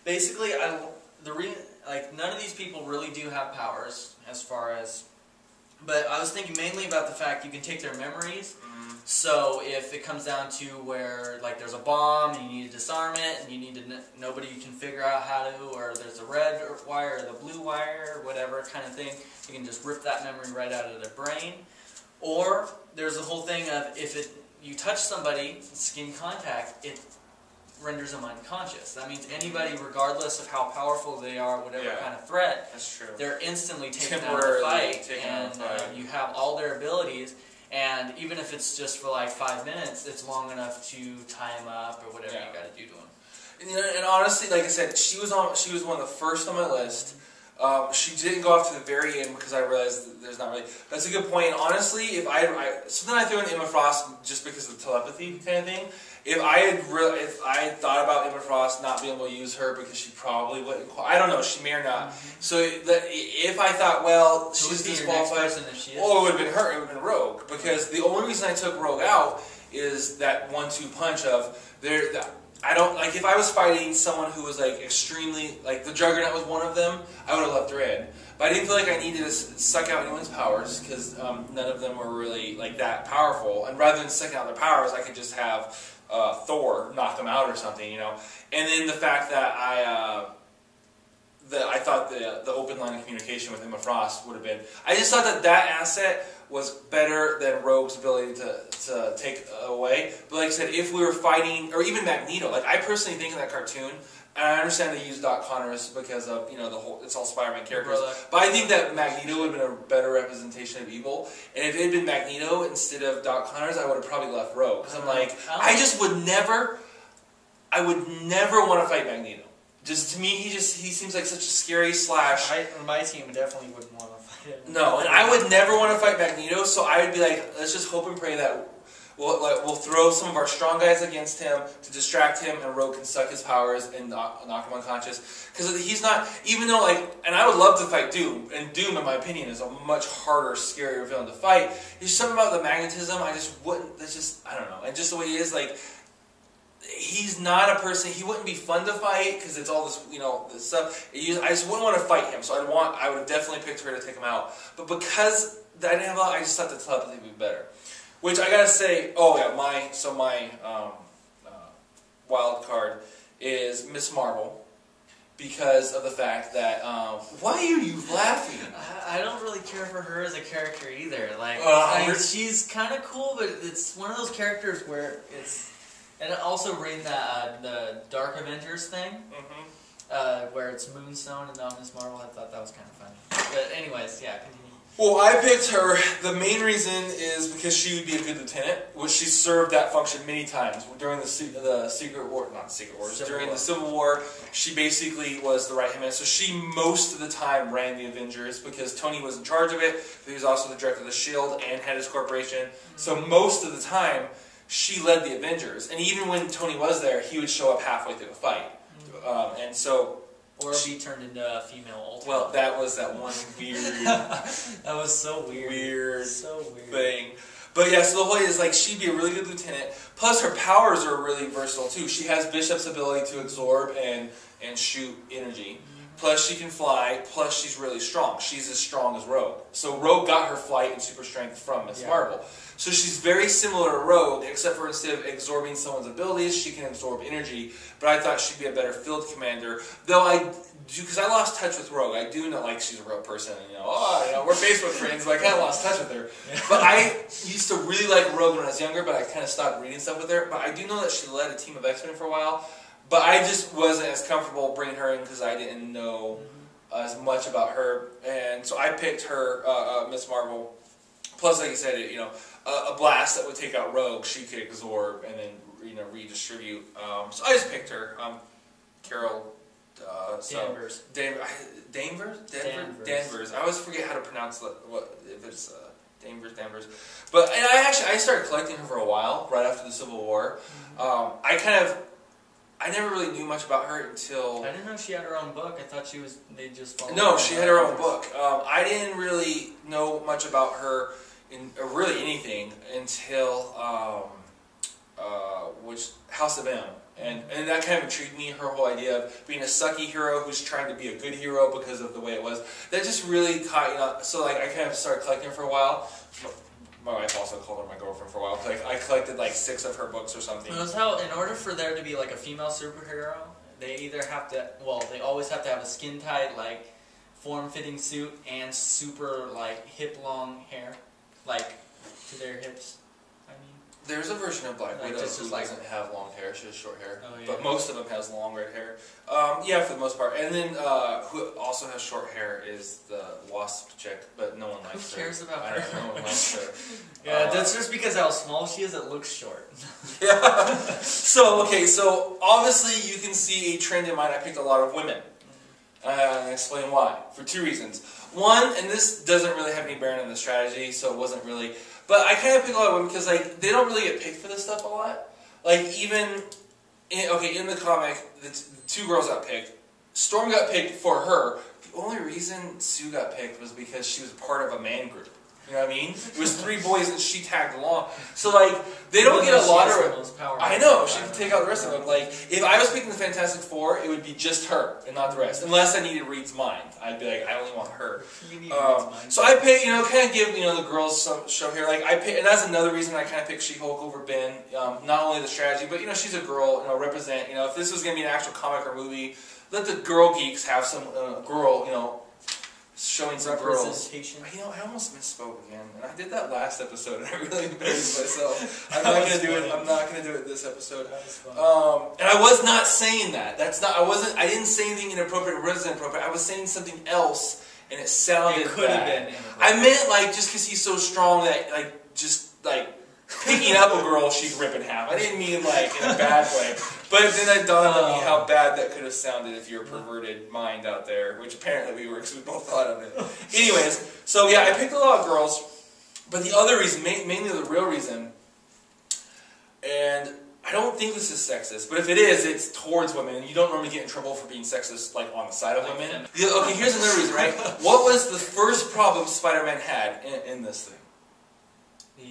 Basically, like none of these people really do have powers as far as. But I was thinking mainly about the fact you can take their memories. So if it comes down to where like there's a bomb and you need to disarm it and you need to nobody can figure out how to, or there's a red wire or the blue wire or whatever kind of thing, you can just rip that memory right out of their brain. Or there's the whole thing of if you touch somebody, skin contact, it renders them unconscious. That means anybody, regardless of how powerful they are, whatever kind of threat, that's true. They're instantly taken out of the fight, and you have all their abilities. And even if it's just for like 5 minutes, it's long enough to tie him up or whatever you got to do to him. And, you know, and honestly, like I said, she was one of the first on my list. She didn't go off to the very end because I realized that there's not really. That's a good point. And honestly, if something I threw in Emma Frost just because of the telepathy kind of thing. If I had thought about Emma Frost not being able to use her because she probably wouldn't. I don't know. She may or not. So if I thought, well, she's disqualified, well, it would have been her. It would have been Rogue, because the only reason I took Rogue out is that 1-2 punch of I don't like if I was fighting someone who was like extremely like the Juggernaut was one of them. I would have left her in. But I didn't feel like I needed to suck out anyone's powers because none of them were really like that powerful. And rather than sucking out their powers, I could just have Thor knock them out or something, you know. And then the fact that I thought the open line of communication with Emma Frost would have been. I just thought that asset was better than Rogue's ability to take away. But like I said, if we were fighting, or even Magneto, like I personally think in that cartoon. And I understand they use Doc Connors because of, you know, the whole, it's all Spider-Man characters. But I think that Magneto would have been a better representation of evil. And if it had been Magneto instead of Doc Connors, I would have probably left Rogue. Because I'm like, I would never want to fight Magneto. Just to me, he seems like such a scary slash. My team definitely wouldn't want to fight him. No, and I would never want to fight Magneto, so I would be like, let's just hope and pray that we'll throw some of our strong guys against him to distract him, and Rogue can suck his powers and knock him unconscious. Because he's not, even though and I would love to fight Doom, and Doom, in my opinion, is a much harder, scarier villain to fight. There's something about the magnetism, I just wouldn't, that's just, I don't know. And just the way he is, like, he's not a person, he wouldn't be fun to fight, because it's all this, you know, this stuff. I just wouldn't want to fight him, so I would have definitely picked her to take him out. But because I didn't have a lot, I just thought the telepathy would be better. Which I gotta say, my wild card is Miss Marvel, because of the fact that why are you laughing? I don't really care for her as a character either. Like, she's kind of cool, but it's one of those characters where it's, and also reading that the Dark Avengers thing, where it's Moonstone and not Miss Marvel. I thought that was kind of funny. But anyways, yeah. Continue. Well, I picked her. The main reason is because she would be a good lieutenant, which she served that function many times during the Secret War, not Secret Wars, during the Civil War. She basically was the right-hand man. So she most of the time ran the Avengers because Tony was in charge of it. He was also the director of the S.H.I.E.L.D. and had his corporation. So most of the time, she led the Avengers. And even when Tony was there, he would show up halfway through the fight. And so... Or be turned into a female Ultimate. Well, that was that one weird... that was so weird. So weird thing. But yeah, so the whole idea is, like, she'd be a really good lieutenant. Plus, her powers are really versatile, too. She has Bishop's ability to absorb and shoot energy. Plus, she can fly. Plus, she's really strong. She's as strong as Rogue. So Rogue got her flight and super strength from Miss Marvel. So she's very similar to Rogue, except for instead of absorbing someone's abilities, she can absorb energy. But I thought she'd be a better field commander. Though because I lost touch with Rogue. I do know, like, she's a real person. And, we're Facebook friends, but I kind of lost touch with her. But I used to really like Rogue when I was younger, but I kind of stopped reading stuff with her. But I do know that she led a team of X-Men for a while. But I just wasn't as comfortable bringing her in because I didn't know as much about her. And so I picked her, Miss Marvel. Plus, like I said, a blast that would take out Rogue, she could absorb and then redistribute. So I just picked her, Carol Danvers. Danvers. I always forget how to pronounce if it's Danvers. But and I started collecting her for a while right after the Civil War. I never really knew much about her until... I didn't know she had her own book. I thought they just followed No, she had her own book. I didn't really know much about her or really anything until House of M. And that kind of intrigued me, her whole idea of being a sucky hero who's trying to be a good hero because of the way it was. That just really caught, so like I kind of started collecting for a while. My wife also called her my girlfriend for a while. Like I collected like 6 of her books or something. That's how, in order for there to be like a female superhero, they either have to, well, they always have to have a skin-tight, like, form-fitting suit and super, like, hip-long hair, like, to their hips. There's a version of Black Widow who doesn't have long hair, she has short hair. Oh, yeah. But most of them has long red hair. Yeah, for the most part. And then who also has short hair is the Wasp chick, but no one likes her. Who cares about her? No one likes her. Yeah, that's just because how small she is, it looks short. Yeah. So, okay, so obviously you can see a trend in mine. I picked a lot of women. I'll explain why. For 2 reasons. One, and this doesn't really have any bearing on the strategy, so it wasn't really... But I kind of pick a lot of women because like they don't really get picked for this stuff a lot. Like even in the comic, the 2 girls got picked. Storm got picked for her. The only reason Sue got picked was because she was part of a man group. You know what I mean? It was 3 boys and she tagged along. So like they don't get a lot of. I know she can take out the rest of them. Like if I was picking the Fantastic Four, it would be just her and not the rest. Unless I needed Reed's mind, I'd be like, I only want her. You need Reed's mind. So I pick, kind of give the girls some show here. Like I pick, and that's another reason I kind of picked She-Hulk over Ben. Not only the strategy, but she's a girl. Represent. If this was gonna be an actual comic or movie, let the girl geeks have some girl. Showing some girls. I almost misspoke again, and I did that last episode, and I really embarrassed myself. I'm not gonna do it. I'm not gonna do it this episode. And I was not saying that. That's not. I didn't say anything inappropriate or wasn't inappropriate. I was saying something else, and it sounded. It could have been. I meant like just because he's so strong that picking up a girl she'd rip in half. I didn't mean like in a bad way. But then it dawned on me how bad that could have sounded if you're a perverted mind out there, which apparently we were because we both thought of it. Anyways, so yeah, I picked a lot of girls, but the other reason, mainly the real reason, and I don't think this is sexist, but if it is, it's towards women, and you don't normally get in trouble for being sexist like on the side of women. Okay, here's another reason, right? What was the first problem Spider-Man had in this thing?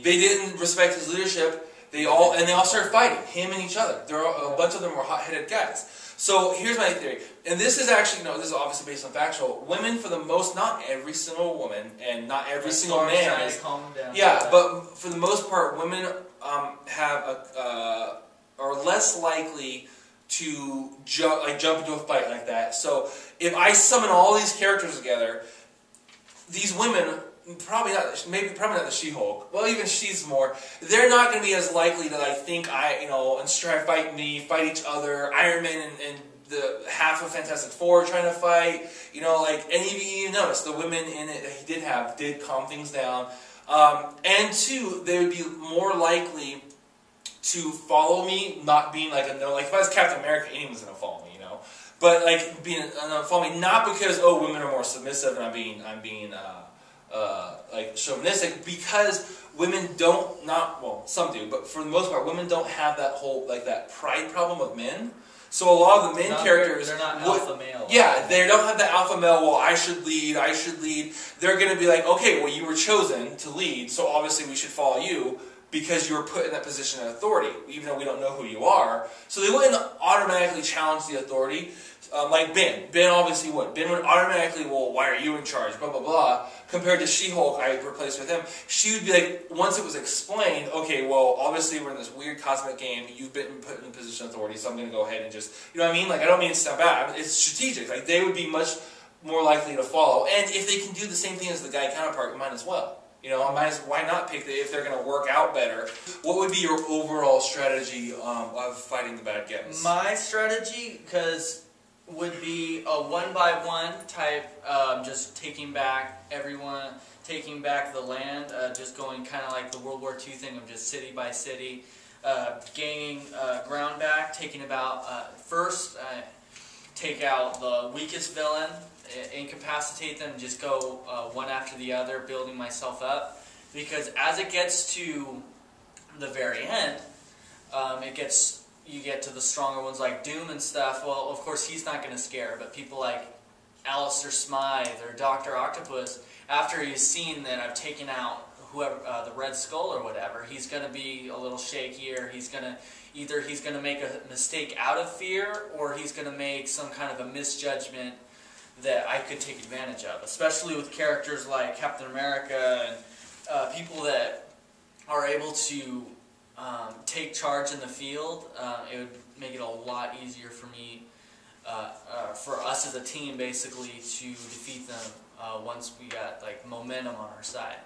They didn't respect his leadership. They all started fighting, him and each other. A bunch of them were hot-headed guys. So here's my theory, and this is actually this is obviously based on factual. Women, for the most, not every single woman, and not every single man is. Yeah, but for the most part, women are less likely to jump into a fight like that. So if I summon all these characters together, these women. Probably not the She-Hulk. Well, even she's more. They're not going to be as likely to think and try to fight each other. Iron Man and the half of Fantastic Four trying to fight. And you notice the women in it that he did calm things down. And 2, they would be more likely to follow me, not being like if I was Captain America, anyone's going to follow me. But follow me not because women are more submissive and I'm being chauvinistic, because women some do, but for the most part, women don't have that whole that pride problem with men. So a lot of the main characters, they're not alpha male. Yeah, they don't have the alpha male. Well, I should lead. They're going to be like, okay, well, you were chosen to lead, so obviously we should follow you because you were put in that position of authority, even though we don't know who you are. So they wouldn't automatically challenge the authority. Like Ben. Ben obviously would. Ben would automatically, well, why are you in charge? Blah, blah, blah. Compared to She-Hulk, I replaced with him. She would be like, once it was explained, okay, well, obviously we're in this weird cosmic game. You've been put in a position of authority, so I'm going to go ahead and just, you know what I mean? I don't mean it's not bad. It's strategic. They would be much more likely to follow. And if they can do the same thing as the guy counterpart, you might as well. Why not pick if they're going to work out better? What would be your overall strategy of fighting the bad guys? My strategy, would be a one-by-one type, just taking back everyone, taking back the land, just going kind of like the World War II thing of just city by city, gaining ground back, taking about, first, take out the weakest villain, incapacitate them, just go one after the other, building myself up, because as it gets to the very end, you get to the stronger ones like Doom and stuff. Well, of course, he's not going to scare, but people like Alistair Smythe or Dr. Octopus, after he's seen that I've taken out whoever the Red Skull or whatever, he's going to be a little shakier. He's going to he's going to make a mistake out of fear, or he's going to make some kind of a misjudgment that I could take advantage of. Especially with characters like Captain America and people that are able to take charge in the field. It would make it a lot easier for me, for us as a team, basically, to defeat them once we got like momentum on our side.